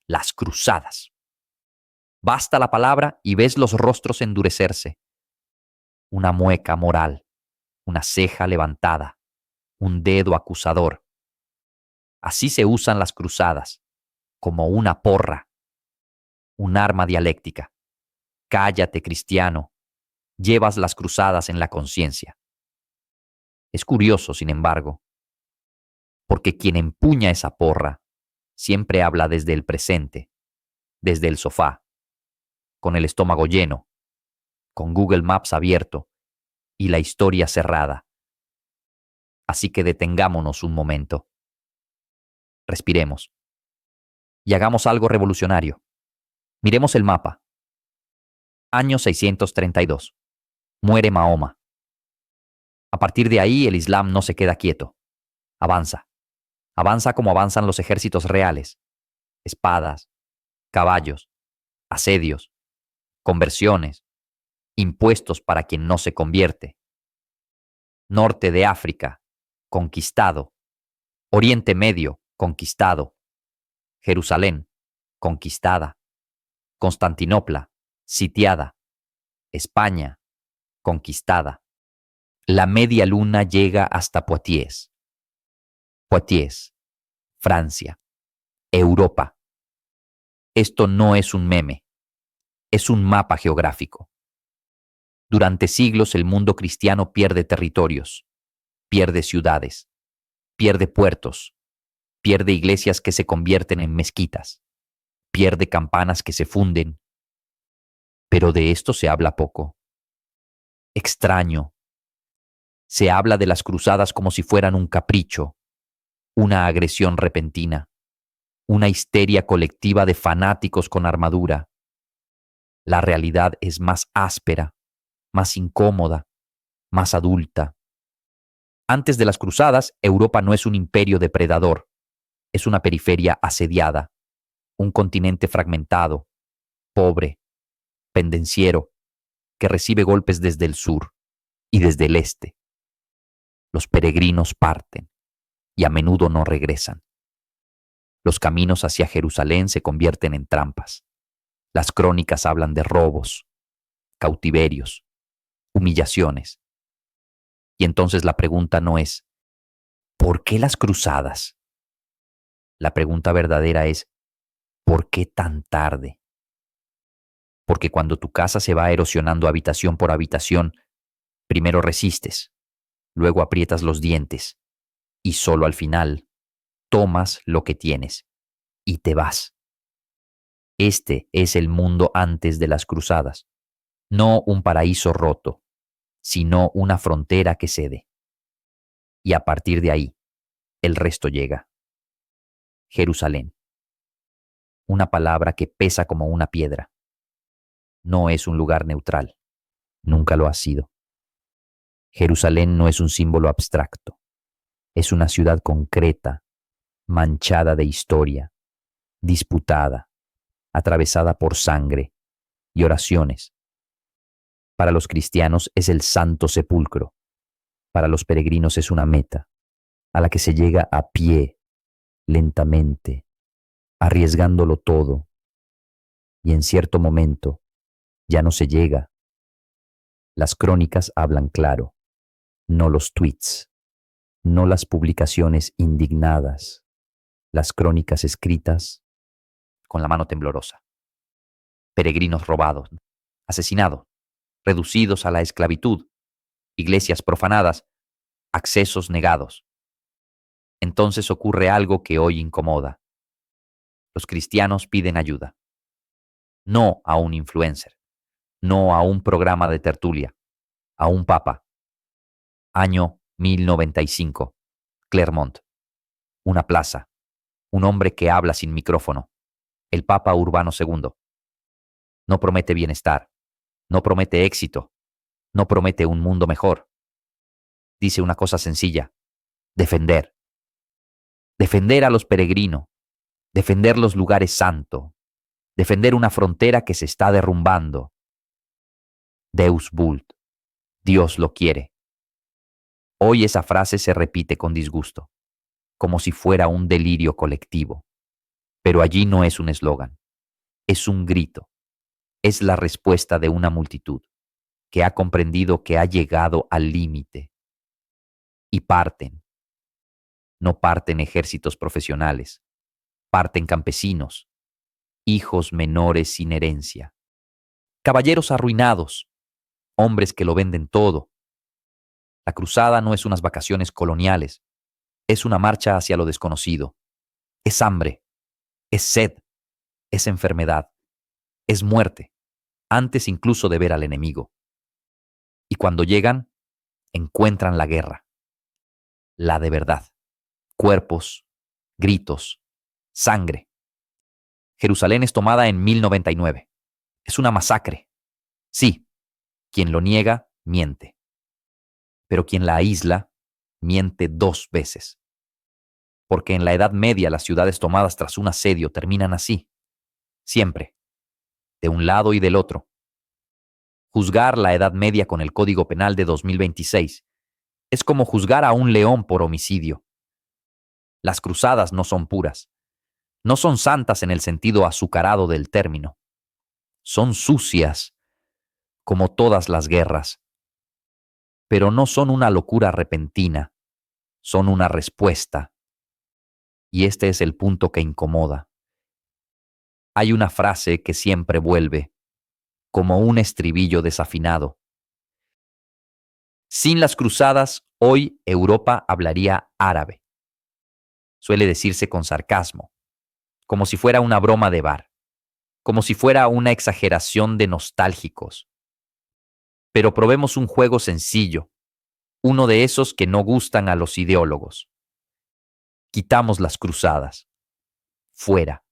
las cruzadas. Basta la palabra y ves los rostros endurecerse. Una mueca moral, una ceja levantada, un dedo acusador. Así se usan las cruzadas, como una porra, un arma dialéctica. Cállate, cristiano, llevas las cruzadas en la conciencia. Es curioso, sin embargo, porque quien empuña esa porra siempre habla desde el presente, desde el sofá, con el estómago lleno, con Google Maps abierto y la historia cerrada. Así que detengámonos un momento, respiremos y hagamos algo revolucionario. Miremos el mapa. Año 632. Muere Mahoma. A partir de ahí el Islam no se queda quieto. Avanza. Avanza como avanzan los ejércitos reales. Espadas, caballos, asedios, conversiones, impuestos para quien no se convierte. Norte de África, conquistado. Oriente Medio, conquistado. Jerusalén, conquistada. Constantinopla, sitiada. España, conquistada. La media luna llega hasta Poitiers. Poitiers, Francia, Europa. Esto no es un meme, es un mapa geográfico. Durante siglos el mundo cristiano pierde territorios, pierde ciudades, pierde puertos, pierde iglesias que se convierten en mezquitas, pierde campanas que se funden. Pero de esto se habla poco. Extraño. Se habla de las cruzadas como si fueran un capricho, una agresión repentina, una histeria colectiva de fanáticos con armadura. La realidad es más áspera, más incómoda, más adulta. Antes de las cruzadas, Europa no es un imperio depredador, es una periferia asediada, un continente fragmentado, pobre, pendenciero, que recibe golpes desde el sur y desde el este. Los peregrinos parten y a menudo no regresan. Los caminos hacia Jerusalén se convierten en trampas. Las crónicas hablan de robos, cautiverios, humillaciones. Y entonces la pregunta no es, ¿por qué las cruzadas? La pregunta verdadera es, ¿por qué tan tarde? Porque cuando tu casa se va erosionando habitación por habitación, primero resistes, luego aprietas los dientes y solo al final tomas lo que tienes y te vas. Este es el mundo antes de las cruzadas, no un paraíso roto, sino una frontera que cede. Y a partir de ahí, el resto llega. Jerusalén. Una palabra que pesa como una piedra. No es un lugar neutral. Nunca lo ha sido. Jerusalén no es un símbolo abstracto. Es una ciudad concreta, manchada de historia, disputada, atravesada por sangre y oraciones. Para los cristianos es el Santo Sepulcro. Para los peregrinos es una meta, a la que se llega a pie, lentamente, arriesgándolo todo. Y en cierto momento ya no se llega. Las crónicas hablan claro, no los tweets, no las publicaciones indignadas, las crónicas escritas con la mano temblorosa. Peregrinos robados, asesinados, reducidos a la esclavitud, iglesias profanadas, accesos negados. Entonces ocurre algo que hoy incomoda. Los cristianos piden ayuda. No a un influencer, no a un programa de tertulia, a un papa. Año 1095, Clermont. Una plaza, un hombre que habla sin micrófono, el Papa Urbano II. No promete bienestar, no promete éxito, no promete un mundo mejor. Dice una cosa sencilla: defender. Defender a los peregrinos, defender los lugares santos, defender una frontera que se está derrumbando. Deus vult, Dios lo quiere. Hoy esa frase se repite con disgusto, como si fuera un delirio colectivo. Pero allí no es un eslogan, es un grito, es la respuesta de una multitud que ha comprendido que ha llegado al límite y parten. No parten ejércitos profesionales, parten campesinos, hijos menores sin herencia, caballeros arruinados, hombres que lo venden todo. La cruzada no es unas vacaciones coloniales, es una marcha hacia lo desconocido. Es hambre, es sed, es enfermedad, es muerte, antes incluso de ver al enemigo. Y cuando llegan, encuentran la guerra, la de verdad. Cuerpos, gritos, sangre. Jerusalén es tomada en 1099. Es una masacre. Sí, quien lo niega, miente. Pero quien la aísla, miente dos veces. Porque en la Edad Media las ciudades tomadas tras un asedio terminan así. Siempre. De un lado y del otro. Juzgar la Edad Media con el Código Penal de 2026 es como juzgar a un león por homicidio. Las cruzadas no son puras. No son santas en el sentido azucarado del término. Son sucias, como todas las guerras. Pero no son una locura repentina. Son una respuesta. Y este es el punto que incomoda. Hay una frase que siempre vuelve, como un estribillo desafinado. Sin las cruzadas, hoy Europa hablaría árabe. Suele decirse con sarcasmo, como si fuera una broma de bar, como si fuera una exageración de nostálgicos. Pero probemos un juego sencillo, uno de esos que no gustan a los ideólogos. Quitamos las cruzadas. Fuera.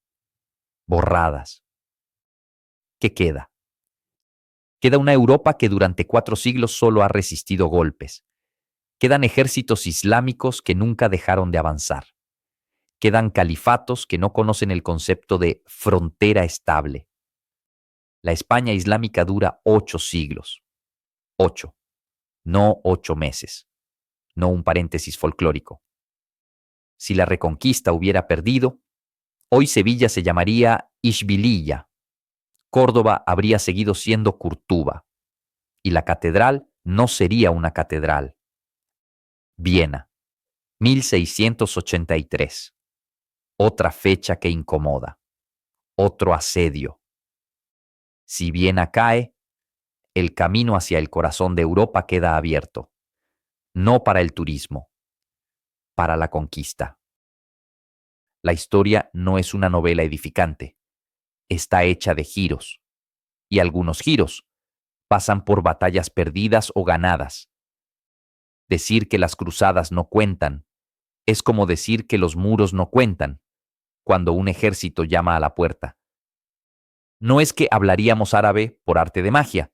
Borradas. ¿Qué queda? Queda una Europa que durante 4 siglos solo ha resistido golpes. Quedan ejércitos islámicos que nunca dejaron de avanzar. Quedan califatos que no conocen el concepto de frontera estable. La España islámica dura 8 siglos. 8. No 8 meses. No un paréntesis folclórico. Si la Reconquista hubiera perdido, hoy Sevilla se llamaría Ishbiliya. Córdoba habría seguido siendo Curtuba. Y la catedral no sería una catedral. Viena, 1683. Otra fecha que incomoda. Otro asedio. Si Viena cae, el camino hacia el corazón de Europa queda abierto. No para el turismo, para la conquista. La historia no es una novela edificante. Está hecha de giros. Y algunos giros pasan por batallas perdidas o ganadas. Decir que las cruzadas no cuentan es como decir que los muros no cuentan cuando un ejército llama a la puerta. No es que hablaríamos árabe por arte de magia,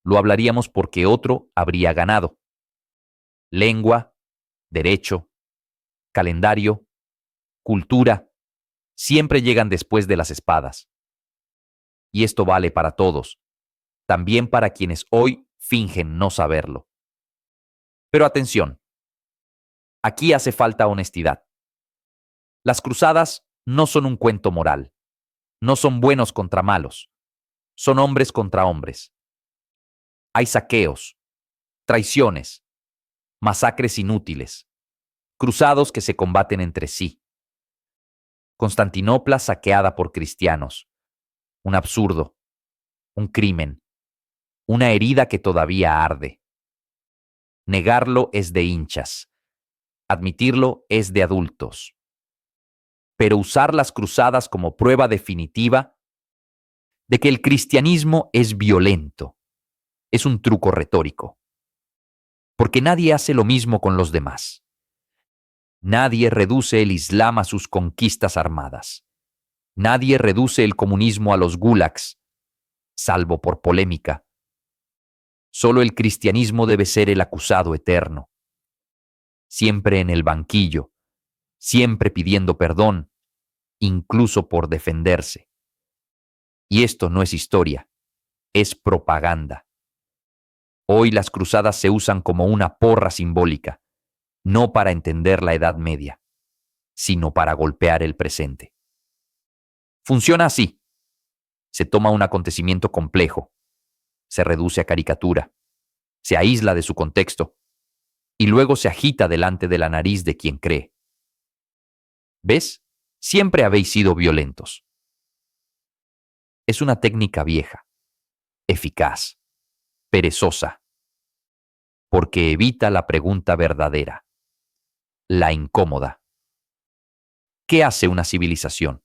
lo hablaríamos porque otro habría ganado. Lengua, derecho, calendario, cultura, siempre llegan después de las espadas. Y esto vale para todos, también para quienes hoy fingen no saberlo. Pero atención, aquí hace falta honestidad. Las cruzadas no son un cuento moral, no son buenos contra malos, son hombres contra hombres. Hay saqueos, traiciones, masacres inútiles, cruzados que se combaten entre sí. Constantinopla saqueada por cristianos. Un absurdo, un crimen, una herida que todavía arde. Negarlo es de hinchas, admitirlo es de adultos. Pero usar las cruzadas como prueba definitiva de que el cristianismo es violento es un truco retórico. Porque nadie hace lo mismo con los demás. Nadie reduce el Islam a sus conquistas armadas. Nadie reduce el comunismo a los gulags, salvo por polémica. Solo el cristianismo debe ser el acusado eterno. Siempre en el banquillo, siempre pidiendo perdón, incluso por defenderse. Y esto no es historia, es propaganda. Hoy las cruzadas se usan como una porra simbólica, no para entender la Edad Media, sino para golpear el presente. Funciona así. Se toma un acontecimiento complejo, se reduce a caricatura, se aísla de su contexto y luego se agita delante de la nariz de quien cree. ¿Ves? Siempre habéis sido violentos. Es una técnica vieja, eficaz, perezosa, porque evita la pregunta verdadera, la incómoda. ¿Qué hace una civilización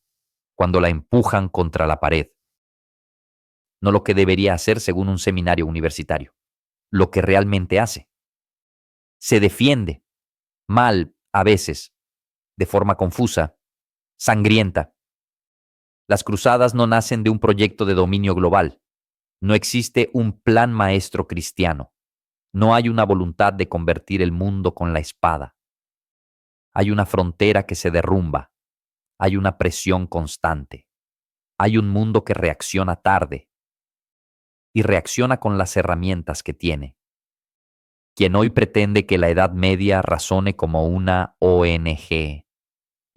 cuando la empujan contra la pared? No lo que debería hacer según un seminario universitario, lo que realmente hace. Se defiende, mal a veces, de forma confusa, sangrienta. Las cruzadas no nacen de un proyecto de dominio global. No existe un plan maestro cristiano. No hay una voluntad de convertir el mundo con la espada. Hay una frontera que se derrumba. Hay una presión constante. Hay un mundo que reacciona tarde y reacciona con las herramientas que tiene. Quien hoy pretende que la Edad Media razone como una ONG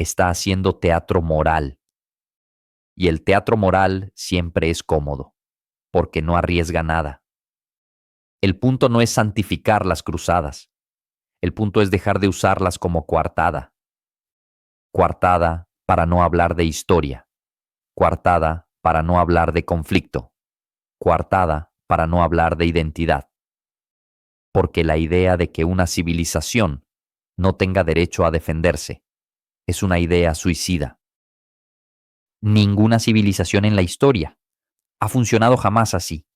está haciendo teatro moral. Y el teatro moral siempre es cómodo, porque no arriesga nada. El punto no es santificar las cruzadas. El punto es dejar de usarlas como coartada. Coartada para no hablar de historia. Coartada para no hablar de conflicto. Coartada para no hablar de identidad. Porque la idea de que una civilización no tenga derecho a defenderse es una idea suicida. Ninguna civilización en la historia ha funcionado jamás así.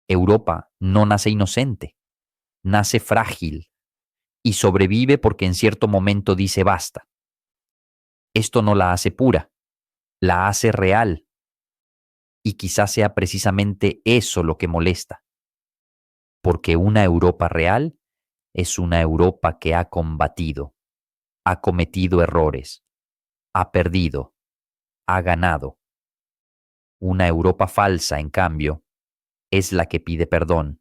Europa no nace inocente, nace frágil y sobrevive porque en cierto momento dice basta. Esto no la hace pura, la hace real. Y quizás sea precisamente eso lo que molesta. Porque una Europa real es una Europa que ha combatido, ha cometido errores, ha perdido, ha ganado. Una Europa falsa, en cambio, es la que pide perdón,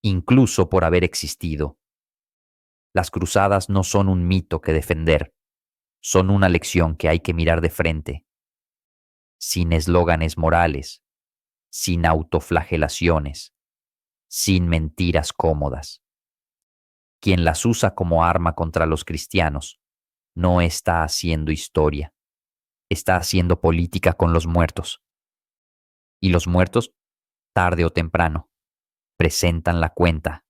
incluso por haber existido. Las cruzadas no son un mito que defender, son una lección que hay que mirar de frente, sin eslóganes morales, sin autoflagelaciones, sin mentiras cómodas. Quien las usa como arma contra los cristianos no está haciendo historia, está haciendo política con los muertos. Y los muertos, tarde o temprano, presentan la cuenta